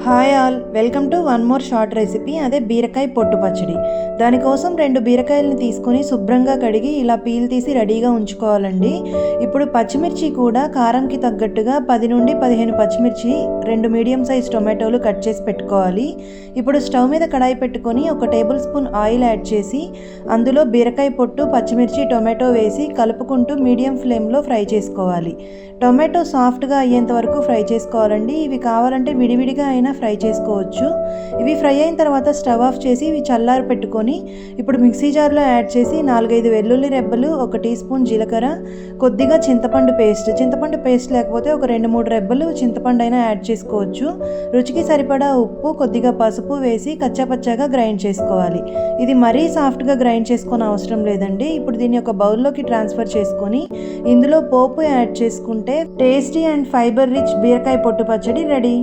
Hi all, welcome to one more short recipe. అదే బీరకాయ పొట్టు పచ్చడి. దానికోసం 2 బీరకాయలను తీసుకొని శుభ్రంగా కడిగి ఇలా పీల్ తీసి రెడీగా ఉంచుకోవాలండి. ఇప్పుడు పచ్చిమిర్చి కూడా కారంకి తగ్గట్టుగా 10 నుండి 15 పచ్చిమిర్చి, 2 మీడియం సైజ్ టొమాటోలు కట్ చేసి పెట్టుకోవాలి. ఇప్పుడు స్టవ్ మీద కడాయి పెట్టుకొని 1 టేబుల్ స్పూన్ ఆయిల్ యాడ్ చేసి అందులో బీరకాయ పొట్టు, పచ్చిమిర్చి, టొమాటో వేసి కలుపుకుంటూ మీడియం ఫ్లేమ్లో ఫ్రై చేసుకోవాలి. టొమాటో సాఫ్ట్గా అయ్యేంత వరకు ఫ్రై చేసుకోవాలండి. ఇవి కావాలంటే విడివిడిగా అయినా ఫ్రై చేసుకోవచ్చు. ఇవి ఫ్రై అయిన తర్వాత స్టవ్ ఆఫ్ చేసి ఇవి చల్లారి పెట్టుకొని ఇప్పుడు మిక్సీ జార్లో యాడ్ చేసి 4-5 వెల్లుల్లి రెబ్బలు, 1 టీ స్పూన్ జీలకర్ర, కొద్దిగా చింతపండు పేస్ట్ లేకపోతే ఒక 2-3 రెబ్బలు చింతపండు అయినా యాడ్ చేసుకోవచ్చు. రుచికి సరిపడా ఉప్పు, కొద్దిగా పసుపు వేసి కచ్చాపచ్చాగా గ్రైండ్ చేసుకోవాలి. ఇది మరీ సాఫ్ట్గా గ్రైండ్ చేసుకొని అవసరం లేదండి. ఇప్పుడు దీన్ని ఒక బౌల్లోకి ట్రాన్స్ఫర్ చేసుకొని ఇందులో పోపు యాడ్ చేసుకుంటే టేస్టీ అండ్ ఫైబర్ రిచ్ బీరకాయ పొట్టు పచ్చడి రెడీ.